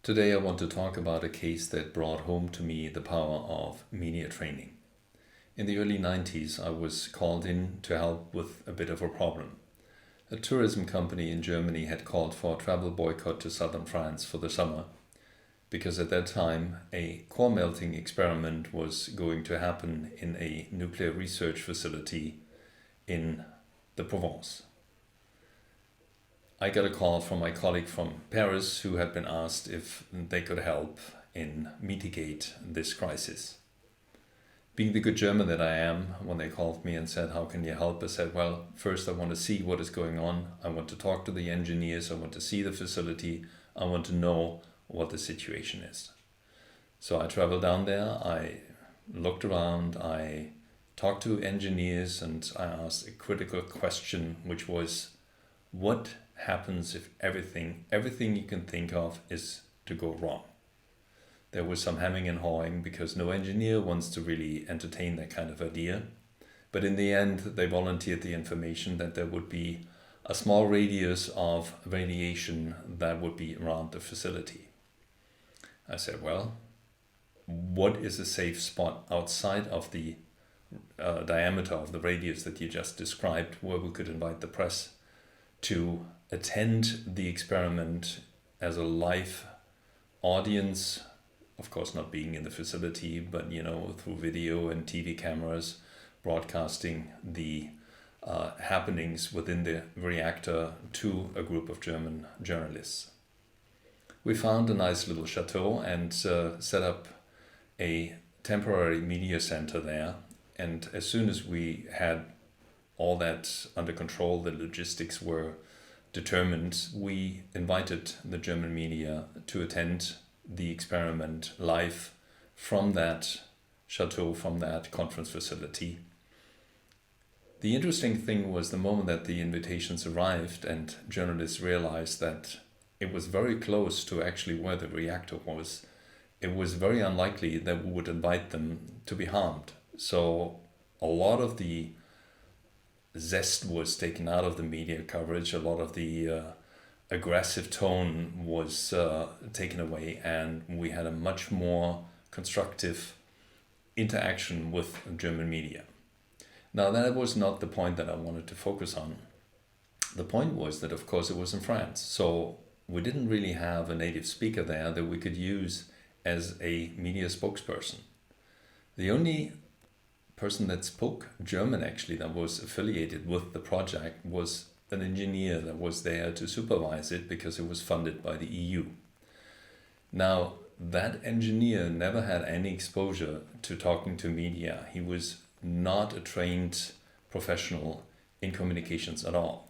Today I want to talk about a case that brought home to me the power of media training. In the early 90s, I was called in to help with a bit of a problem. A tourism company in Germany had called for a travel boycott to southern France for the summer because at that time a core melting experiment was going to happen in a nuclear research facility in the Provence. I got a call from my colleague from Paris who had been asked if they could help in mitigate this crisis. Being the good German that I am, when they called me and said, "How can you help?" I said, well, first I want to see what is going on. I want to talk to the engineers. I want to see the facility. I want to know what the situation is. So I traveled down there. I looked around. I talked to engineers and I asked a critical question, which was, what happens if everything you can think of is to go wrong? There was some hemming and hawing because no engineer wants to really entertain that kind of idea. But in the end, they volunteered the information that there would be a small radius of radiation that would be around the facility. I said, well, what is a safe spot outside of the diameter of the radius that you just described, where we could invite the press to attend the experiment as a live audience, of course not being in the facility, but through video and TV cameras, broadcasting the happenings within the reactor to a group of German journalists. We found a nice little chateau and set up a temporary media center there. And as soon as we had all that under control, the logistics were determined, we invited the German media to attend the experiment live from that chateau, from that conference facility. The interesting thing was the moment that the invitations arrived and journalists realized that it was very close to actually where the reactor was, it was very unlikely that we would invite them to be harmed. So a lot of the zest was taken out of the media coverage, a lot of the aggressive tone was taken away, and we had a much more constructive interaction with German media. Now, that was not the point that I wanted to focus on. The point was that, of course, it was in France, so we didn't really have a native speaker there that we could use as a media spokesperson. The only person that spoke German actually that was affiliated with the project was an engineer that was there to supervise it because it was funded by the EU. Now, that engineer never had any exposure to talking to media. He was not a trained professional in communications at all.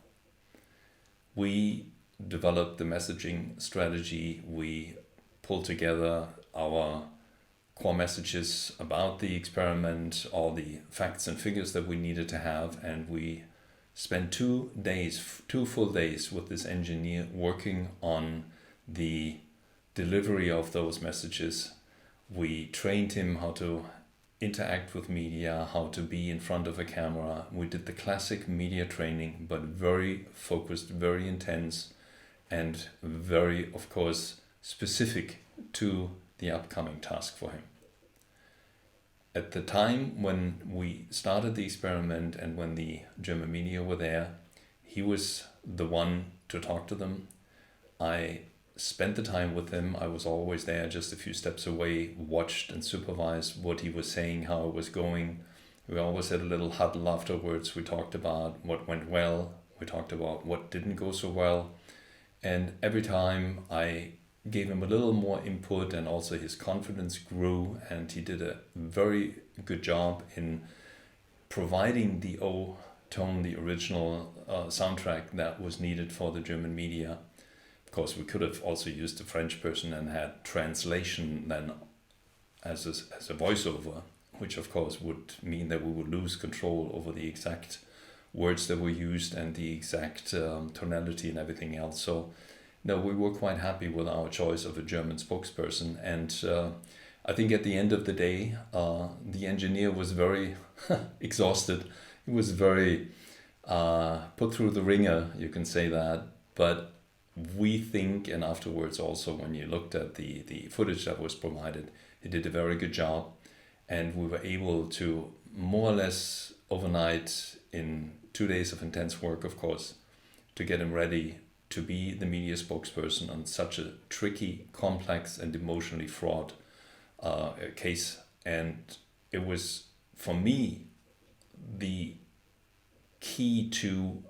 We developed the messaging strategy. We pulled together our core messages about the experiment, all the facts and figures that we needed to have, and we spent 2 full days with this engineer working on the delivery of those messages. We trained him how to interact with media, how to be in front of a camera. We did the classic media training, but very focused, very intense, and very, of course, specific to the upcoming task for him. At the time when we started the experiment and when the German media were there, he was the one to talk to them. I spent the time with him. I was always there just a few steps away, watched and supervised what he was saying, how it was going. We always had a little huddle afterwards. We talked about what went well. We talked about what didn't go so well. And every time I gave him a little more input, and also his confidence grew, and he did a very good job in providing the O-tone, the original soundtrack that was needed for the German media. Of course, we could have also used a French person and had translation then as a voiceover, which of course would mean that we would lose control over the exact words that were used and the exact tonality and everything else. So no, we were quite happy with our choice of a German spokesperson. And I think at the end of the day, the engineer was very exhausted. He was very put through the ringer, you can say that. But we think, and afterwards also when you looked at the footage that was provided, he did a very good job. And we were able to more or less overnight, in 2 days of intense work, of course, to get him ready to be the media spokesperson on such a tricky, complex, and emotionally fraught case. And it was, for me, the key to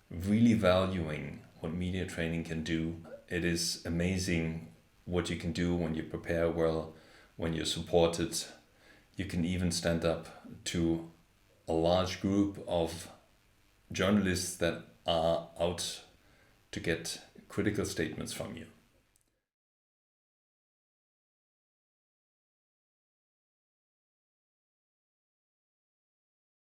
really valuing what media training can do. It is amazing what you can do when you prepare well, when you're supported. You can even stand up to a large group of journalists that are out to get critical statements from you.